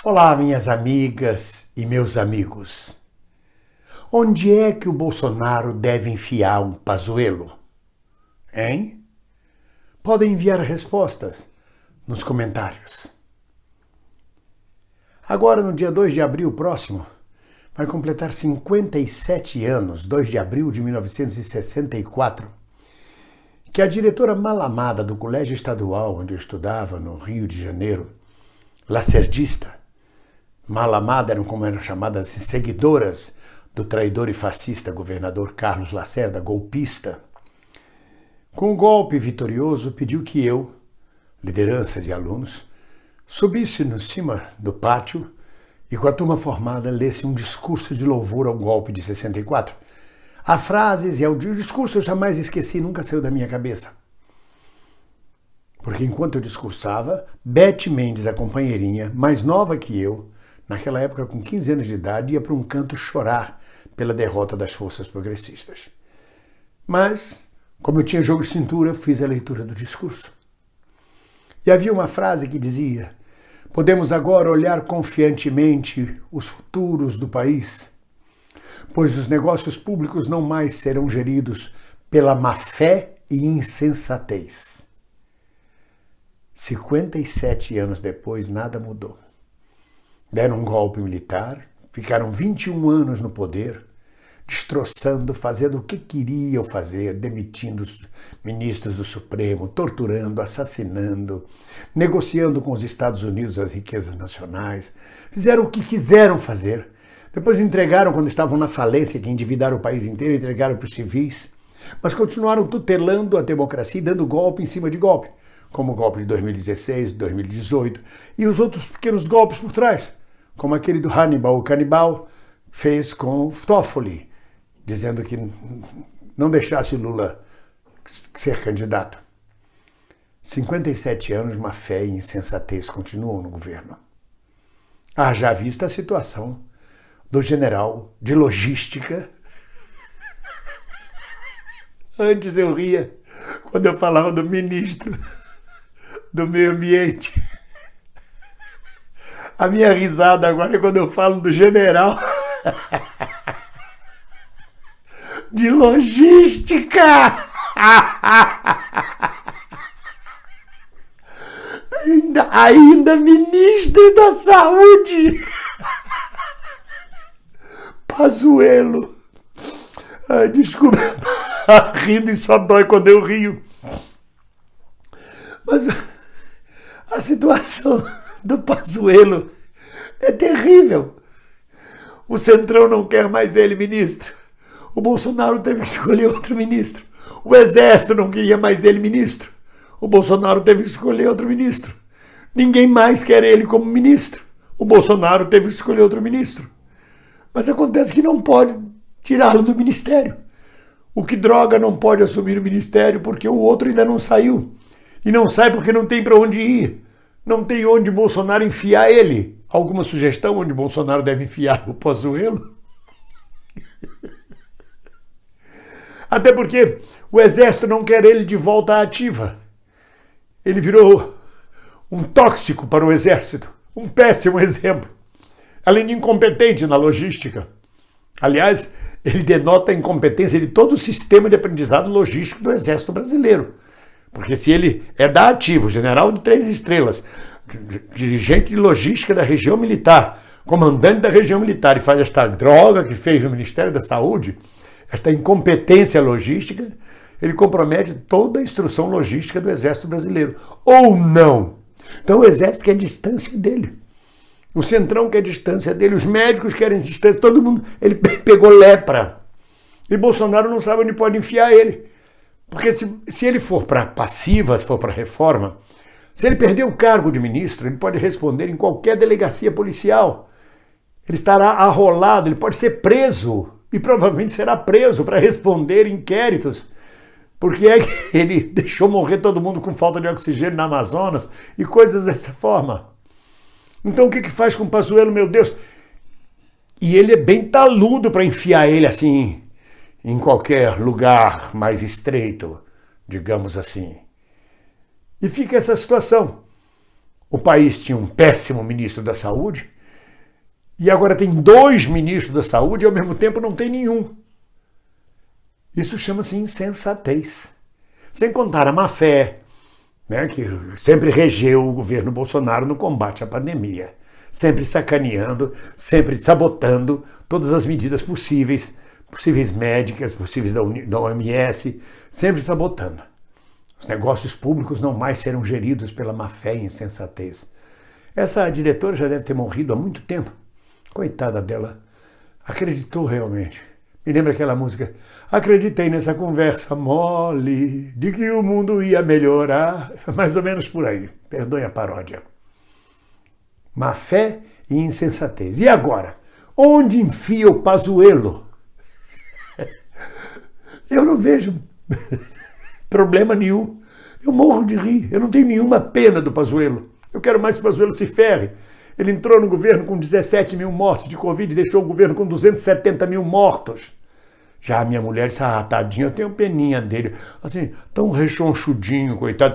Olá, minhas amigas e meus amigos. Onde é que o Bolsonaro deve enfiar um Pazuello? Hein? Podem enviar respostas nos comentários. Agora, no dia 2 de abril próximo, vai completar 57 anos, 2 de abril de 1964, que a diretora malamada do colégio estadual onde eu estudava, no Rio de Janeiro, lacerdista, malamada eram como eram chamadas assim, seguidoras do traidor e fascista governador Carlos Lacerda, golpista, com o golpe vitorioso pediu que eu, liderança de alunos, subisse no cima do pátio e com a turma formada lesse um discurso de louvor ao golpe de 64. Há frases e o discurso eu jamais esqueci, nunca saiu da minha cabeça. Porque enquanto eu discursava, Beth Mendes, a companheirinha, mais nova que eu, naquela época com 15 anos de idade, ia para um canto chorar pela derrota das forças progressistas. Mas, como eu tinha jogo de cintura, fiz a leitura do discurso. E havia uma frase que dizia: podemos agora olhar confiantemente os futuros do país, pois os negócios públicos não mais serão geridos pela má-fé e insensatez. 57 anos depois, nada mudou. Deram um golpe militar, ficaram 21 anos no poder, destroçando, fazendo o que queriam fazer, demitindo os ministros do Supremo, torturando, assassinando, negociando com os Estados Unidos as riquezas nacionais, fizeram o que quiseram fazer. Depois entregaram, quando estavam na falência, que endividaram o país inteiro, entregaram para os civis, mas continuaram tutelando a democracia e dando golpe em cima de golpe, como o golpe de 2016, 2018 e os outros pequenos golpes por trás, como aquele do Hannibal, o canibal, fez com o Toffoli, dizendo que não deixasse Lula ser candidato. 57 anos, má fé e insensatez continuam no governo. Já vista a situação do general de logística. Antes eu ria quando eu falava do ministro do meio ambiente. A minha risada agora é quando eu falo do general de logística. Ainda ministro da Saúde. Pazuello. Desculpa, rindo e só dói quando eu rio. Mas a situação do Pazuello é terrível. O Centrão não quer mais ele ministro. O Bolsonaro teve que escolher outro ministro. O Exército não queria mais ele ministro. O Bolsonaro teve que escolher outro ministro. Ninguém mais quer ele como ministro. O Bolsonaro teve que escolher outro ministro. Mas acontece que não pode tirá-lo do ministério. O Quidroga não pode assumir o ministério porque o outro ainda não saiu. E não sai porque não tem para onde ir. Não tem onde Bolsonaro enfiar ele. Alguma sugestão onde Bolsonaro deve enfiar o Pazuello? Até porque o Exército não quer ele de volta à ativa. Ele virou um tóxico para o Exército. Um péssimo exemplo. Além de incompetente na logística. Aliás, ele denota a incompetência de todo o sistema de aprendizado logístico do Exército brasileiro. Porque se ele é da ativa, general de 3 estrelas, dirigente de logística da região militar, comandante da região militar, e faz esta droga que fez no Ministério da Saúde, esta incompetência logística, ele compromete toda a instrução logística do Exército brasileiro. Ou não. Então o Exército quer distância dele. O Centrão quer distância dele, os médicos querem distância, todo mundo. Ele pegou lepra. E Bolsonaro não sabe onde pode enfiar ele. Porque se ele for para passiva, se for para reforma, se ele perder o cargo de ministro, ele pode responder em qualquer delegacia policial. Ele estará arrolado, ele pode ser preso e provavelmente será preso para responder inquéritos. Porque é que ele deixou morrer todo mundo com falta de oxigênio na Amazonas e coisas dessa forma. Então o que faz com o Pazuello, meu Deus? E ele é bem taludo para enfiar ele assim em qualquer lugar mais estreito, digamos assim. E fica essa situação. o país tinha um péssimo ministro da Saúde e agora tem 2 ministros da Saúde e ao mesmo tempo não tem nenhum. Isso chama-se insensatez. Sem contar a má-fé, né, que sempre regeu o governo Bolsonaro no combate à pandemia. Sempre sacaneando, sempre sabotando todas as medidas possíveis médicas, possíveis da OMS, sempre sabotando. Os negócios públicos não mais serão geridos pela má-fé e insensatez. Essa diretora já deve ter morrido há muito tempo. Coitada dela. Acreditou realmente. Me lembra aquela música? Acreditei nessa conversa mole de que o mundo ia melhorar. Mais ou menos por aí. Perdoe a paródia. Má-fé e insensatez. E agora? Onde enfia o Pazuello? Eu não vejo problema nenhum. Eu morro de rir. Eu não tenho nenhuma pena do Pazuello. Eu quero mais que o Pazuello se ferre. Ele entrou no governo com 17 mil mortos de Covid e deixou o governo com 270 mil mortos. Já a minha mulher disse, tadinho, eu tenho peninha dele. Assim, tão rechonchudinho, coitado.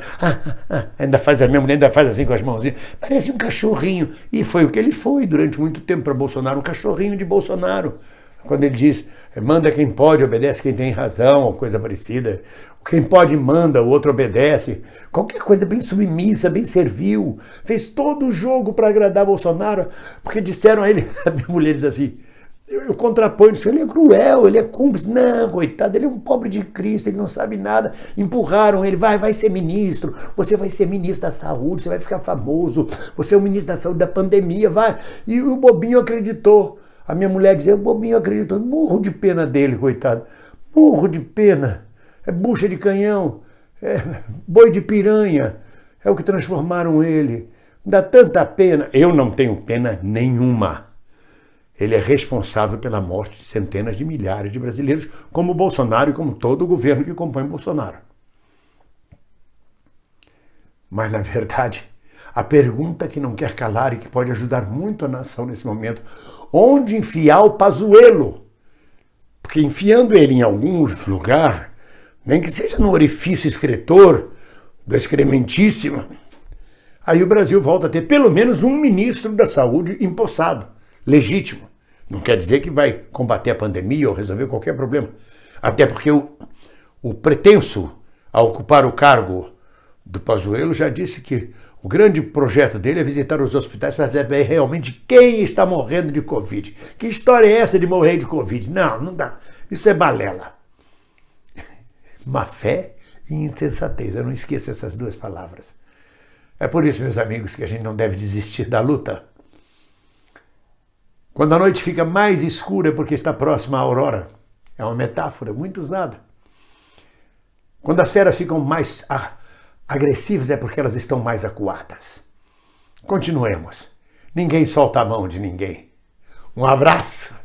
Ainda faz, a minha mulher ainda faz assim com as mãozinhas. Parece um cachorrinho. E foi o que ele foi durante muito tempo para Bolsonaro, um cachorrinho de Bolsonaro. Quando ele diz, manda quem pode, obedece quem tem razão, ou coisa parecida. Quem pode manda, o outro obedece. Qualquer coisa bem submissa, bem servil. Fez todo o jogo para agradar Bolsonaro, porque disseram a ele, a minha mulher diz assim, eu contraponho isso, ele é cruel, ele é cúmplice. Não, coitado, ele é um pobre de Cristo, ele não sabe nada. Empurraram ele, vai ser ministro, você vai ser ministro da saúde, você vai ficar famoso, você é o ministro da saúde da pandemia, vai. E o bobinho acreditou. A minha mulher dizia, o bobinho acreditou, morro de pena dele, coitado. Morro de pena. É bucha de canhão, é boi de piranha, é o que transformaram ele. Dá tanta pena. Eu não tenho pena nenhuma. Ele é responsável pela morte de centenas de milhares de brasileiros, como o Bolsonaro e como todo o governo que compõe Bolsonaro. Mas, na verdade, a pergunta que não quer calar e que pode ajudar muito a nação nesse momento, onde enfiar o Pazuello? Porque enfiando ele em algum lugar, nem que seja no orifício excretor do excrementíssimo, aí o Brasil volta a ter pelo menos um ministro da saúde empossado, legítimo. Não quer dizer que vai combater a pandemia ou resolver qualquer problema. Até porque o pretenso a ocupar o cargo do Pazuello já disse que o grande projeto dele é visitar os hospitais para saber realmente quem está morrendo de Covid. Que história é essa de morrer de Covid? Não dá. Isso é balela. Má-fé e insensatez. Eu não esqueço essas 2 palavras. É por isso, meus amigos, que a gente não deve desistir da luta. Quando a noite fica mais escura é porque está próxima à aurora. É uma metáfora muito usada. Quando as feras ficam mais agressivas é porque elas estão mais acuadas. Continuemos. Ninguém solta a mão de ninguém. Um abraço.